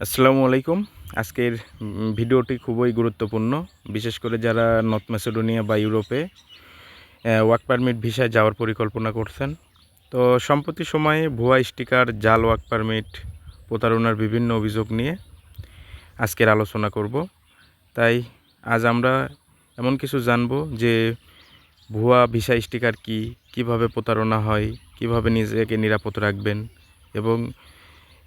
আসসালামু আলাইকুম। আজকের ভিডিওটি খুবই গুরুত্বপূর্ণ। বিশেষ করে যারা নর্থ ম্যাসেডোনিয়া বা ইউরোপে ওয়ার্ক পারমিট ভিসায় যাওয়ার পরিকল্পনা করছেন। তো সম্প্রতি সময়ে ভুয়া স্টিকার, জাল ওয়ার্ক পারমিট, প্রতারণার বিভিন্ন অভিযোগ নিয়ে আজকের আলোচনা করব। তাই আজ আমরা এমন কিছু জানব যে ভুয়া ভিসা স্টিকার কী, কীভাবে প্রতারণা হয়, কীভাবে নিজেকে নিরাপদ রাখবেন এবং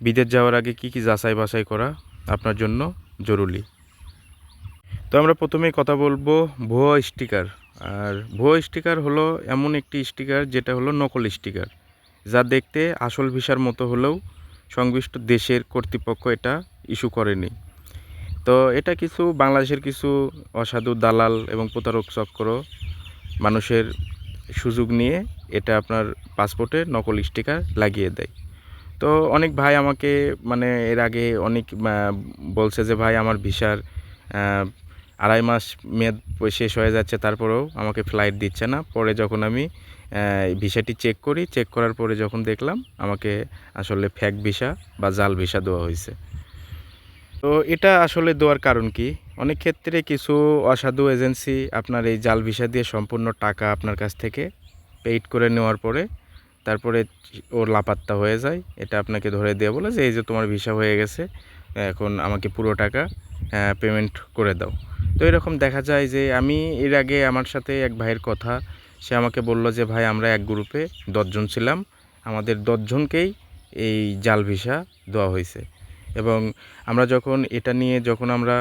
বিদেশ যাওয়ার আগে কী যাচাই বাছাই করা আপনার জন্য জরুরি। তো আমরা প্রথমেই কথা বলবো ভুয়া স্টিকার। আর ভুয়া স্টিকার হলো এমন একটি স্টিকার যেটা হলো নকল স্টিকার, যা দেখতে আসল ভিসার মতো হলেও সংশ্লিষ্ট দেশের কর্তৃপক্ষ এটা ইস্যু করেনি। তো এটা কিছু বাংলাদেশের কিছু অসাধু দালাল এবং প্রতারক চক্র মানুষের সুযোগ নিয়ে এটা আপনার পাসপোর্টে নকল স্টিকার লাগিয়ে দেয়। তো অনেক ভাই আমাকে এর আগে অনেক বলছে যে ভাই আমার ভিসার 2.5 মাস মেয়াদ শেষ হয়ে যাচ্ছে, তারপরেও আমাকে ফ্লাইট দিচ্ছে না। পরে যখন আমি ভিসাটি চেক করার পরে যখন দেখলাম আমাকে আসলে ফেক ভিসা বা জাল ভিসা দেওয়া হয়েছে। তো এটা আসলে দেওয়ার কারণ কি? অনেক ক্ষেত্রে কিছু অসাধু এজেন্সি আপনার এই জাল ভিসা দিয়ে সম্পূর্ণ টাকা আপনার কাছ থেকে পেইড করে নেওয়ার পরে তারপরে ও লাপাত্তা হয়ে যায়। এটা আপনাকে ধরে দিয়ে বলে যে এই যে তোমার ভিসা হয়ে গেছে, এখন আমাকে পুরো টাকা পেমেন্ট করে দাও। তো এরকম দেখা যায় যে আমি এর আগে আমার সাথে এক ভাইয়ের কথা, সে আমাকে বলল যে ভাই আমরা এক গ্রুপে 10 জন ছিলাম, আমাদের 10 জনকেই এই জাল ভিসা দেওয়া হয়েছে। এবং আমরা যখন এটা নিয়ে আমরা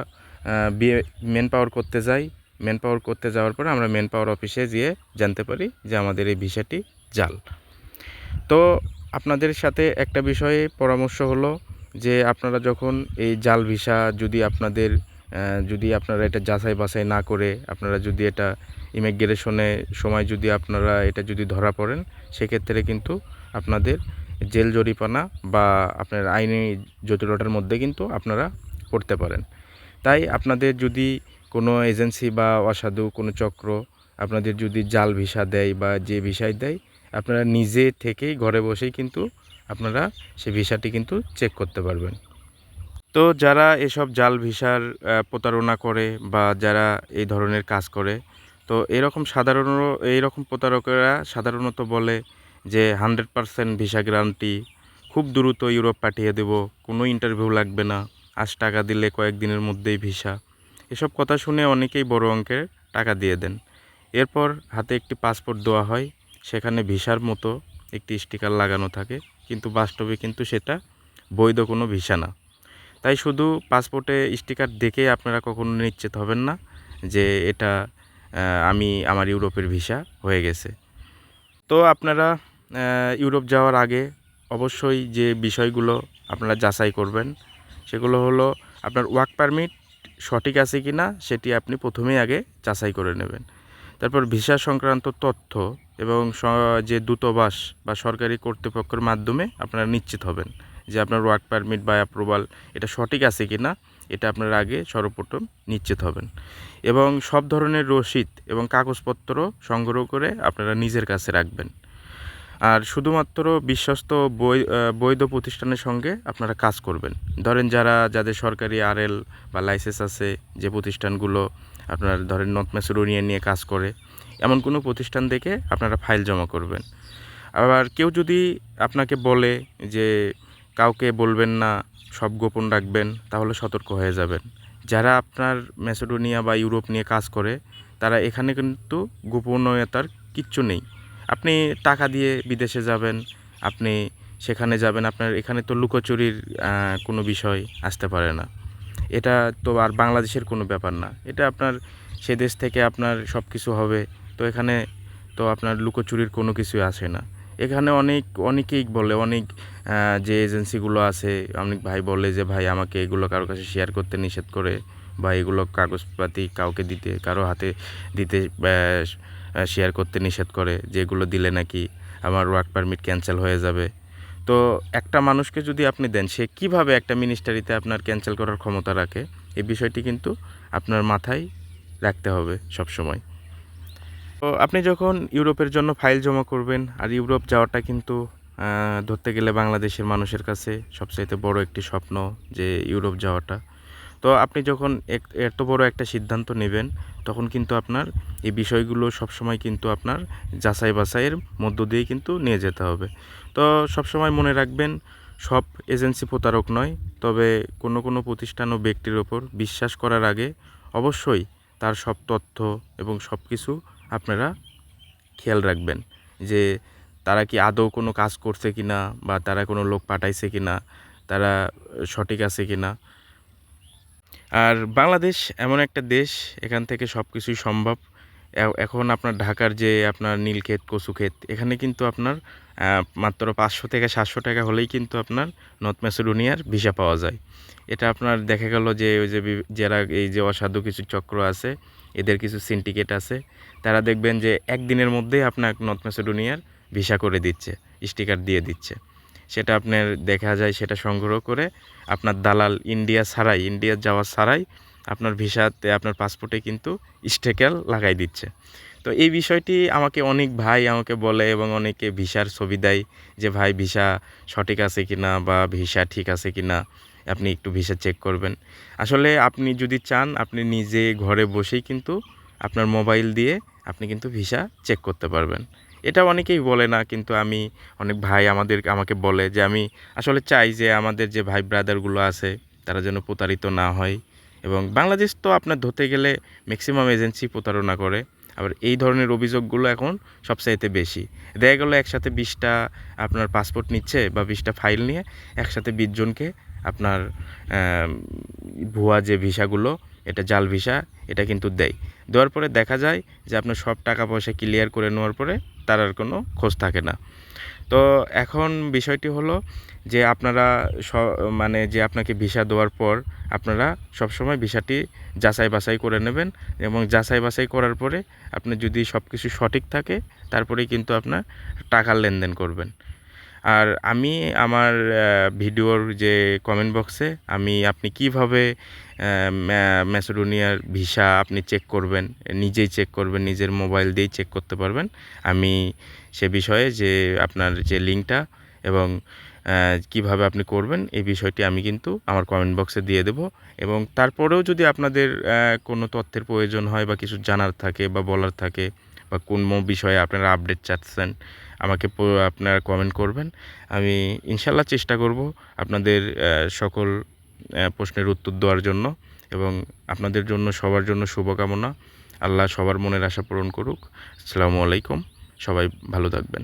মেন পাওয়ার করতে যাই, মেন পাওয়ার করতে যাওয়ার পরে আমরা মেন পাওয়ার অফিসে গিয়ে জানতে পারি যে আমাদের এই ভিসাটি জাল। তো আপনাদের সাথে একটা বিষয়ে পরামর্শ হলো যে আপনারা যখন এই জাল ভিসা যদি আপনারা এটা যাচাই বাছাই না করে আপনারা যদি এটা ইমিগ্রেশনে সময় যদি আপনারা এটা যদি ধরা পড়েন, সেক্ষেত্রে কিন্তু আপনাদের জেল জরিমানা বা আপনার আইনি জটিলতার মধ্যে কিন্তু আপনারা পড়তে পারেন। তাই আপনাদের যদি কোনো এজেন্সি বা অসাধু কোনো চক্র আপনাদের যদি জাল ভিসা দেয় বা যে ভিসাই দেয়, আপনারা নিজে থেকেই ঘরে বসেই কিন্তু আপনারা সেই ভিসাটি কিন্তু চেক করতে পারবেন। তো যারা এসব জাল ভিসার প্রতারণা করে বা যারা এই ধরনের কাজ করে, তো এইরকম প্রতারকেরা সাধারণত বলে যে 100% ভিসা গ্যারান্টি, খুব দ্রুত ইউরোপ পাঠিয়ে দেব, কোনো ইন্টারভিউ লাগবে না, আজ টাকা দিলে কয়েকদিনের মধ্যেই ভিসা। এসব কথা শুনে অনেকেই বড় অঙ্কের টাকা দিয়ে দেন। এরপর হাতে একটি পাসপোর্ট দেওয়া হয়, সেখানে ভিসার মতো একটি স্টিকার লাগানো থাকে, কিন্তু বাস্তবে কিন্তু সেটা বৈধ কোনো ভিসা না। তাই শুধু পাসপোর্টে স্টিকার দেখে আপনারা কখনো নিশ্চিত হবেন না যে এটা আমার ইউরোপের ভিসা হয়ে গেছে। তো আপনারা ইউরোপ যাওয়ার আগে অবশ্যই যে বিষয়গুলো আপনারা যাচাই করবেন, সেগুলো হলো আপনার ওয়ার্ক পারমিট সঠিক আছে কি না সেটি আপনি প্রথমেই আগে যাচাই করে নেবেন। তারপর ভিসা সংক্রান্ত তথ্য এবং যে দূতাবাস বা সরকারি কর্তৃপক্ষের মাধ্যমে আপনারা নিশ্চিত হবেন যে আপনার ওয়ার্ক পারমিট বা অ্যাপ্রুভাল এটা সঠিক আছে কি না, এটা আপনারা আগে সর্বপ্রথম নিশ্চিত হবেন। এবং সব ধরনের রসিদ এবং কাগজপত্র সংগ্রহ করে আপনারা নিজের কাছে রাখবেন। আর শুধুমাত্র বিশ্বস্ত বৈধ প্রতিষ্ঠানের সঙ্গে আপনারা কাজ করবেন। ধরেন যাদের সরকারি আরএল বা লাইসেন্স আছে, যে প্রতিষ্ঠানগুলো আপনার ধরেন নর্থ ম্যাসেডোনিয়া নিয়ে কাজ করে, এমন কোনো প্রতিষ্ঠান দেখে আপনারা ফাইল জমা করবেন। আবার কেউ যদি আপনাকে বলে যে কাউকে বলবেন না, সব গোপন রাখবেন, তাহলে সতর্ক হয়ে যাবেন। যারা আপনার ম্যাসেডোনিয়া বা ইউরোপ নিয়ে কাজ করে, তারা এখানে কিন্তু গোপনীয়তার কিচ্ছু নেই। আপনি টাকা দিয়ে বিদেশে যাবেন, আপনি সেখানে যাবেন, আপনার এখানে তো লুকোচুরির কোনো বিষয় আসতে পারে না। এটা তো আর বাংলাদেশের কোনো ব্যাপার না, এটা আপনার সে দেশ থেকে আপনার সব কিছু হবে। তো এখানে তো আপনার লুকোচুরির কোনো কিছুই আসে না। এখানে অনেকেই বলে, যে এজেন্সিগুলো আছে, অনেক ভাই বলে যে ভাই আমাকে এগুলো কারোর কাছে শেয়ার করতে নিষেধ করে, বা এগুলো কাগজপাতি কারো হাতে দিতে শেয়ার করতে নিষেধ করে, যেগুলো দিলে নাকি আমার ওয়ার্ক পারমিট ক্যান্সেল হয়ে যাবে। তো একটা মানুষকে যদি আপনি দেন, সে কিভাবে একটা মিনিস্ট্রিতে আপনার ক্যান্সেল করার ক্ষমতা রাখে, এই বিষয়টি কিন্তু আপনার মাথায় রাখতে হবে সব সময়। তো আপনি যখন ইউরোপের জন্য ফাইল জমা করবেন, আর ইউরোপ যাওয়াটা কিন্তু ধরতে গেলে বাংলাদেশের মানুষের কাছে সবচাইতে বড় একটি স্বপ্ন যে ইউরোপ যাওয়াটা। তো আপনি যখন এত বড় একটা সিদ্ধান্ত নেবেন, তখন কিন্তু আপনার এই বিষয়গুলো সবসময় কিন্তু আপনার যাচাই বাছাইয়ের মধ্য দিয়ে কিন্তু নিয়ে যেতে হবে। তো সবসময় মনে রাখবেন, সব এজেন্সি প্রতারক নয়, তবে কোনো কোনো প্রতিষ্ঠান ও ব্যক্তির ওপর বিশ্বাস করার আগে অবশ্যই তার সব তথ্য এবং সব কিছু আপনারা খেয়াল রাখবেন যে তারা কি আদৌ কোনো কাজ করছে কি না, বা তারা কোনো লোক পাঠাইছে কি না, তারা সঠিক আছে কি না। আর বাংলাদেশ এমন একটা দেশ, এখান থেকে সব কিছুই সম্ভব। এখন আপনার ঢাকার যে আপনার নীলক্ষেত, কচুক্ষেত, এখানে কিন্তু আপনার মাত্র 500 থেকে 700 টাকা হলেই কিন্তু আপনার নর্থ ম্যাসেডোনিয়ার ভিসা পাওয়া যায়। এটা আপনার দেখা গেল যে ওই যে যারা এই যে অসাধু কিছু চক্র আছে, এদের কিছু সিন্ডিকেট আছে, তারা দেখবেন যে একদিনের মধ্যেই আপনার নর্থ ম্যাসেডোনিয়ার ভিসা করে দিচ্ছে, স্টিকার দিয়ে দিচ্ছে। সেটা আপনার দেখা যায়, সেটা সংগ্রহ করে আপনার দালাল ইন্ডিয়া যাওয়া ছাড়াই আপনার ভিসাতে, আপনার পাসপোর্টে কিন্তু স্টিকার লাগাই দিচ্ছে। তো এই বিষয়টি আমাকে অনেক ভাই আমাকে বলে, এবং অনেকে ভিসার ছবি দেয় যে ভাই ভিসা সঠিক আছে কি না, বা ভিসা ঠিক আছে কি না, আপনি একটু ভিসা চেক করবেন। আসলে আপনি যদি চান, আপনি নিজে ঘরে বসেই কিন্তু আপনার মোবাইল দিয়ে আপনি কিন্তু ভিসা চেক করতে পারবেন। এটা অনেকেই বলে না, কিন্তু আমি, অনেক ভাই আমাকে বলে যে আমি আসলে চাই যে আমাদের যে ভাই ব্রাদারগুলো আছে তারা যেন প্রতারিত না হয়। এবং বাংলাদেশ তো আপনার ধরতে গেলে ম্যাক্সিমাম এজেন্সি প্রতারণা করে। আবার এই ধরনের অভিযোগগুলো এখন সবচাইতে বেশি। দেখা গেলো একসাথে 20টা আপনার পাসপোর্ট নিচ্ছে, বা 20টা ফাইল নিয়ে একসাথে 20 জনকে আপনার ভুয়া যে ভিসাগুলো, এটা জাল ভিসা, এটা কিন্তু দেওয়ার পরে দেখা যায় যে আপনার সব টাকা পয়সা ক্লিয়ার করে নেওয়ার পরে তার আর কোনো খোঁজ থাকে না। তো এখন বিষয়টি হলো যে আপনারা মানে যে আপনাকে ভিসা দেওয়ার পর আপনারা সবসময় ভিসাটি যাচাই বাছাই করে নেবেন, এবং যাচাই বাছাই করার পরে আপনি যদি সব কিছু সঠিক থাকে, তারপরেই কিন্তু আপনার টাকার লেনদেন করবেন। আর আমি আমার ভিডিওর যে কমেন্ট বক্সে আপনি কিভাবে ম্যাসেডোনিয়ার ভিসা আপনি চেক করবেন, নিজেই চেক করবেন, নিজের মোবাইল দিয়েই চেক করতে পারবেন, আমি সে বিষয়ে যে আপনার যে লিঙ্কটা এবং কিভাবে আপনি করবেন, এই বিষয়টি আমি কিন্তু আমার কমেন্ট বক্সে দিয়ে দেব। এবং তারপরেও যদি আপনাদের কোনো তথ্যের প্রয়োজন হয়, বা কিছু জানার থাকে বা বলার থাকে, বা কোন বিষয়ে আপনারা আপডেট চাচ্ছেন, আমাকে আপনারা কমেন্ট করবেন। আমি ইনশাল্লাহ চেষ্টা করব আপনাদের সকল প্রশ্নের উত্তর দেওয়ার জন্য, এবং আপনাদের জন্য, সবার জন্য শুভকামনা। আল্লাহ সবার মনের আশা পূরণ করুক। আসসালামু আলাইকুম, সবাই ভালো থাকবেন।